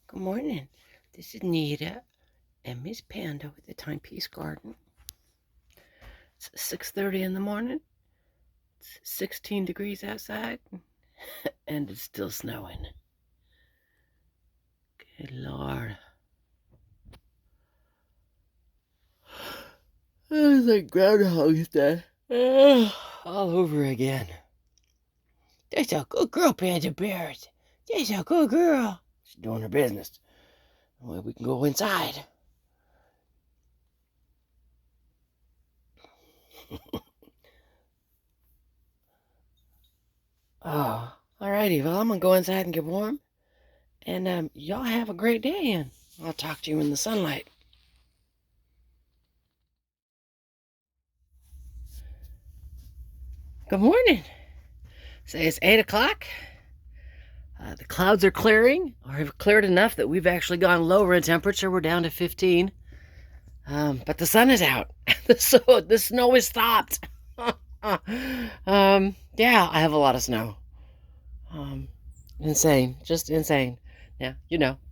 Good morning. This is Nita and Miss Panda with the Timepiece Garden. It's 6:30 in the morning. It's 16 degrees outside, and it's still snowing. Good Lord. It's like Groundhog's Day. All over again. That's a good girl, Panda Bears. That's a good girl. She's doing her business. Well, we can go inside. Oh, alrighty. Well, I'm gonna go inside and get warm. And y'all have a great day, and I'll talk to you in the sunlight. Good morning. Say it's 8 o'clock. The clouds are clearing, or have cleared enough that we've actually gone lower in temperature. We're down to 15. But the sun is out, so the snow is stopped. Yeah, I have a lot of snow. Insane, just insane. Yeah,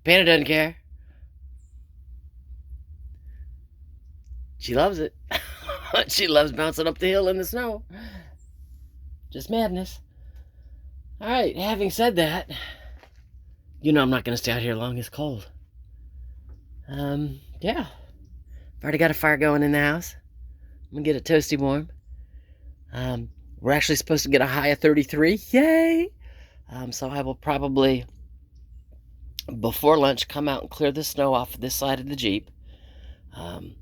Panda doesn't care. She loves it. She loves bouncing up the hill in the snow. Just madness. All right, having said that, I'm not going to stay out here long. It's cold. Yeah. I've already got a fire going in the house. I'm going to get it toasty warm. We're actually supposed to get a high of 33. Yay! So I will probably, before lunch, come out and clear the snow off this side of the Jeep. And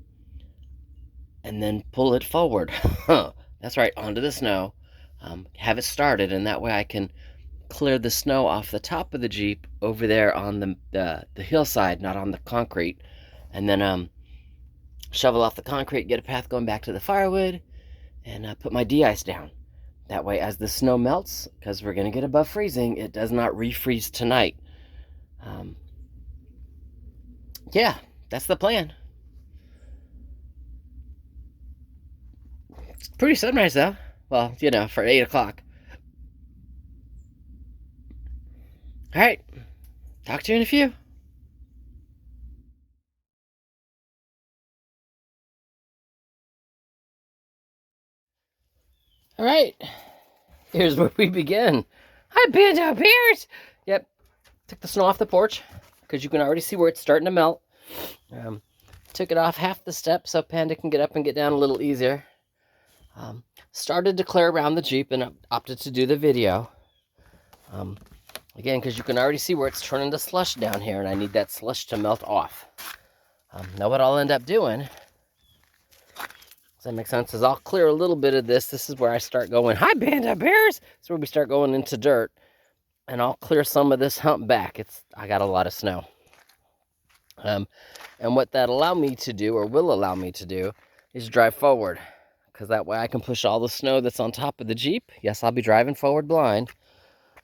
then pull it forward. That's right, onto the snow. Have it started, and that way I can clear the snow off the top of the Jeep over there on the hillside, not on the concrete, and then shovel off the concrete, get a path going back to the firewood, and put my de-ice down. That way, as the snow melts, because we're going to get above freezing, it does not refreeze tonight. Yeah, that's the plan. It's pretty sunrise, though. Well, for 8 o'clock. All right. Talk to you in a few. All right. Here's where we begin. I've been up here. Yep. Took the snow off the porch because you can already see where it's starting to melt. Took it off half the step so Panda can get up and get down a little easier. Started to clear around the Jeep and opted to do the video. Again, because you can already see where it's turning to slush down here, and I need that slush to melt off. Now what I'll end up doing, does that make sense, is I'll clear a little bit of this. This is where I start going, hi, Panda Bears! This is where we start going into dirt. And I'll clear some of this hump back. I got a lot of snow. And what that will allow me to do, is drive forward. Because that way I can push all the snow that's on top of the Jeep. Yes, I'll be driving forward blind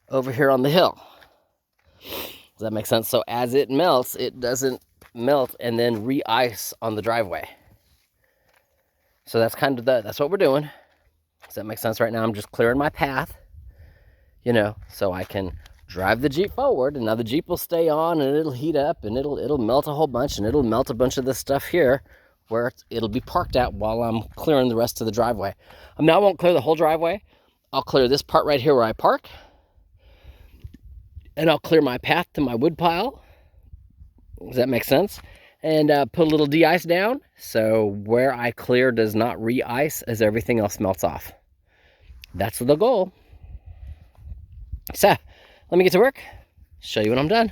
over here on the hill. Does that make sense? So as it melts, it doesn't melt and then re-ice on the driveway. So that's kind of that's what we're doing. Does that make sense? Right now I'm just clearing my path, so I can drive the Jeep forward, and now the Jeep will stay on and it'll heat up and it'll melt a whole bunch, and it'll melt a bunch of this stuff here where it'll be parked at while I'm clearing the rest of the driveway. Now I won't clear the whole driveway. I'll clear this part right here where I park, and I'll clear my path to my wood pile. Does that make sense? And put a little de-ice down, so where I clear does not re-ice as everything else melts off. That's the goal. So, let me get to work, show you when I'm done.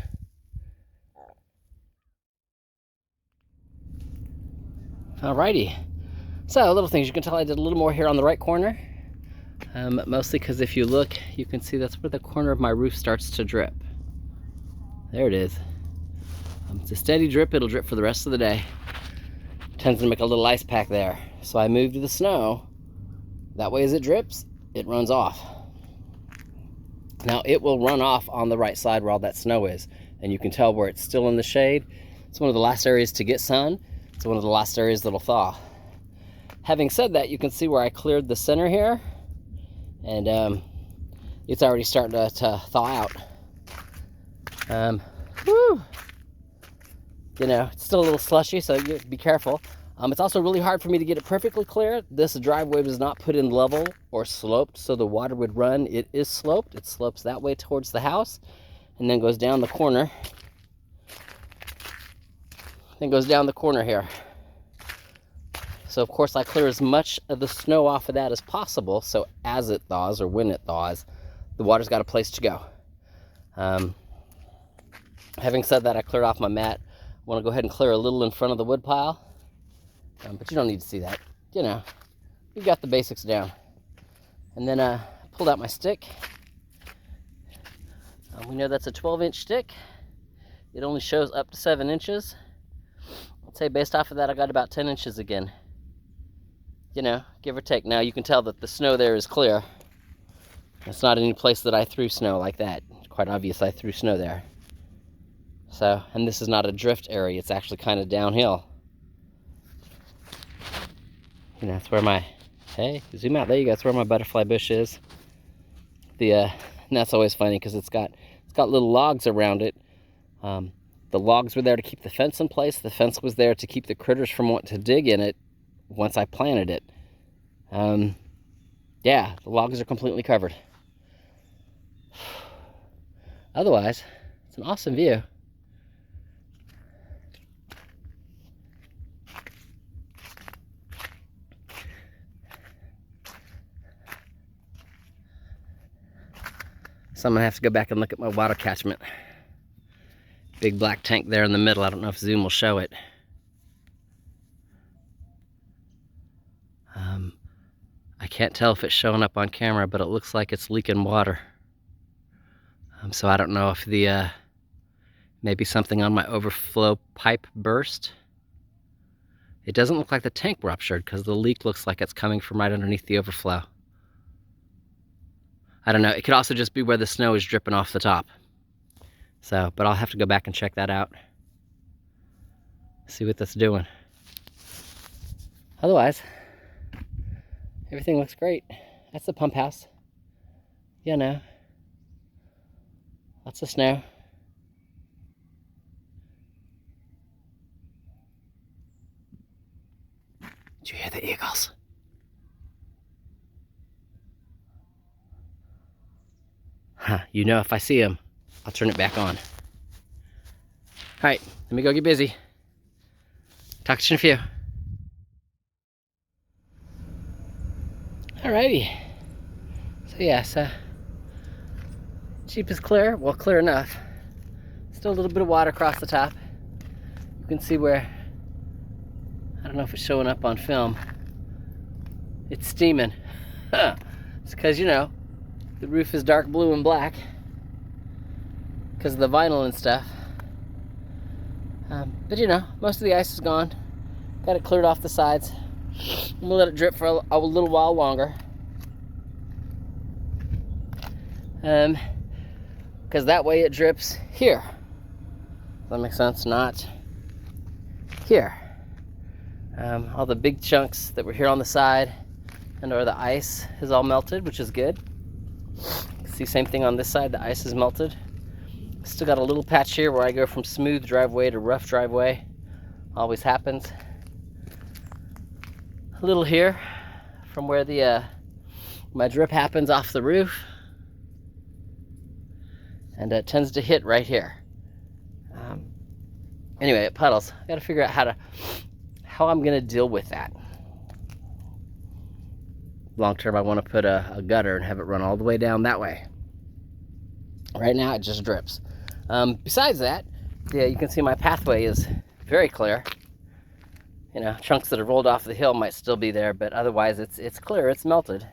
Alrighty. So, little things. You can tell I did a little more here on the right corner. Mostly because if you look, you can see that's where the corner of my roof starts to drip. There it is. It's a steady drip. It'll drip for the rest of the day. Tends to make a little ice pack there. So I moved the snow. That way as it drips, it runs off. Now it will run off on the right side where all that snow is. And you can tell where it's still in the shade. It's one of the last areas to get sun. It's one of the last areas that'll thaw. Having said that, you can see where I cleared the center here. And it's already starting to thaw out. Woo! You know, it's still a little slushy, so you be careful. It's also really hard for me to get it perfectly clear. This driveway was not put in level or sloped, so the water would run. It is sloped. It slopes that way towards the house and then goes down the corner. Then goes down the corner here. So of course I clear as much of the snow off of that as possible, so as it thaws or when it thaws, the water's got a place to go. Having said that, I cleared off my mat. I want to go ahead and clear a little in front of the wood pile. But you don't need to see that. You know, you got the basics down. And then I pulled out my stick. We know that's a 12-inch stick. It only shows up to 7 inches. I'd say based off of that, I got about 10 inches again. You know, give or take. Now you can tell that the snow there is clear. It's not any place that I threw snow like that. It's quite obvious I threw snow there. So, and this is not a drift area. It's actually kind of downhill. And that's where my, hey, zoom out, there you go, that's where my butterfly bush is. And that's always funny because it's got little logs around it. The logs were there to keep the fence in place. The fence was there to keep the critters from wanting to dig in it once I planted it. Yeah, the logs are completely covered. Otherwise, it's an awesome view. So I'm gonna have to go back and look at my water catchment. Big black tank there in the middle. I don't know if zoom will show it. I can't tell if it's showing up on camera, but it looks like it's leaking water. So I don't know if the maybe something on my overflow pipe burst. It doesn't look like the tank ruptured because the leak looks like it's coming from right underneath the overflow. I don't know. It could also just be where the snow is dripping off the top. So, but I'll have to go back and check that out. See what that's doing. Otherwise, everything looks great. That's the pump house. You know. Lots of snow. Did you hear the eagles? Huh, you know if I see them, I'll turn it back on. Alright, let me go get busy. Talk to you in a few. Alrighty. So yes, Jeep is clear. Well, clear enough. Still a little bit of water across the top. You can see where, I don't know if it's showing up on film. It's steaming. It's because, you know, the roof is dark blue and black because of the vinyl and stuff. But you know, most of the ice is gone. Got it cleared off the sides. I'm gonna let it drip for a little while longer. Because that way it drips here. Does that make sense? Not here. All the big chunks that were here on the side and or the ice is all melted, which is good. See, same thing on this side, the ice is melted. Still got a little patch here where I go from smooth driveway to rough driveway. Always happens. A little here from where the my drip happens off the roof. And it tends to hit right here. Anyway, it puddles. I gotta figure out how I'm gonna deal with that. Long term, I want to put a gutter and have it run all the way down that way. Right now, it just drips. Besides that, yeah, you can see my pathway is very clear. You know, chunks that have rolled off the hill might still be there, but otherwise, it's clear. It's melted.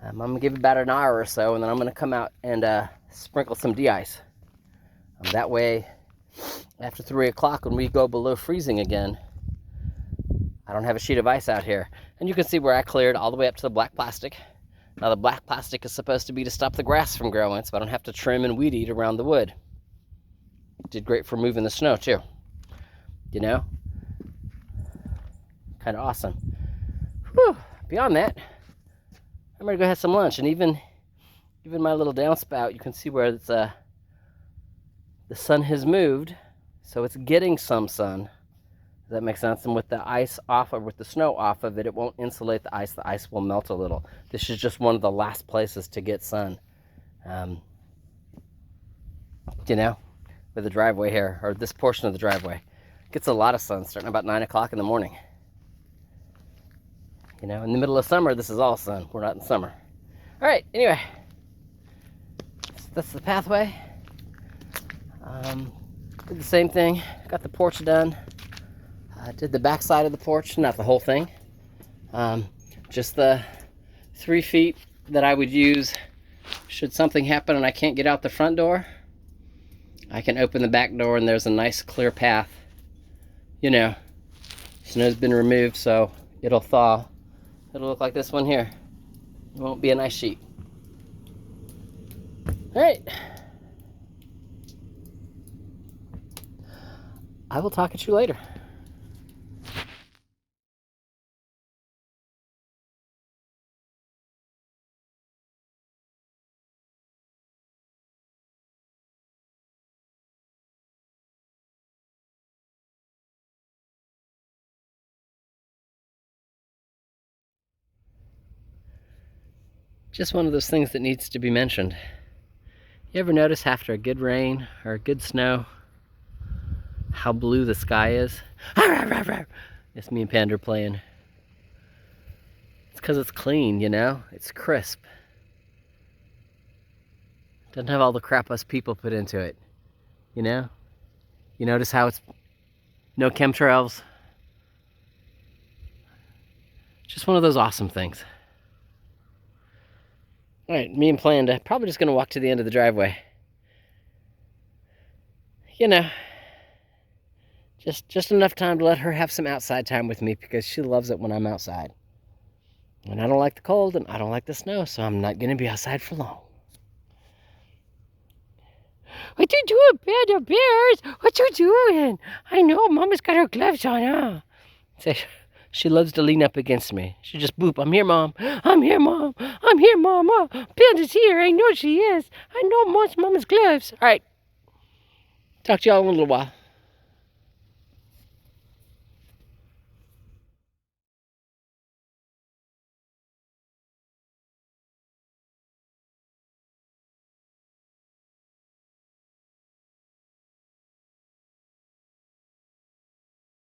I'm gonna give it about an hour or so, and then I'm gonna come out and sprinkle some de-ice. That way, after 3 o'clock, when we go below freezing again, I don't have a sheet of ice out here. And you can see where I cleared all the way up to the black plastic. Now the black plastic is supposed to be to stop the grass from growing, so I don't have to trim and weed eat around the wood. Did great for moving the snow too. You know? Kind of awesome. Whew. Beyond that, I'm ready to go have some lunch. And even my little downspout, you can see where it's the sun has moved. So it's getting some sun. Does that make sense? And with the ice off, or with the snow off of it, it won't insulate the ice. The ice will melt a little. This is just one of the last places to get sun. You know, with the driveway here, or this portion of the driveway, gets a lot of sun starting about 9 o'clock in the morning. You know, in the middle of summer, this is all sun. We're not in summer. All right, anyway, that's the pathway. Did the same thing, got the porch done. Did the back side of the porch, not the whole thing. Just the 3 feet that I would use should something happen and I can't get out the front door. I can open the back door and there's a nice clear path. You know, snow's been removed, so it'll thaw. It'll look like this one here. It won't be an ice sheet. All right. I will talk at you later. Just one of those things that needs to be mentioned. You ever notice after a good rain or a good snow how blue the sky is? It's me and Panda playing. It's because it's clean, you know? It's crisp. Doesn't have all the crap us people put into it, you know? You notice how it's no chemtrails? Just one of those awesome things. All right, me and Panda probably just gonna walk to the end of the driveway. You know, just enough time to let her have some outside time with me because she loves it when I'm outside. And I don't like the cold and I don't like the snow, so I'm not gonna be outside for long. What you doing, Panda Bears? What you doing? I know, Mama's got her gloves on, huh? So she loves to lean up against me. She just boop, I'm here, Mom. I'm here, Mom. I'm here, Mama. Panda's here. I know she is. I know Mama's gloves. All right. Talk to y'all in a little while.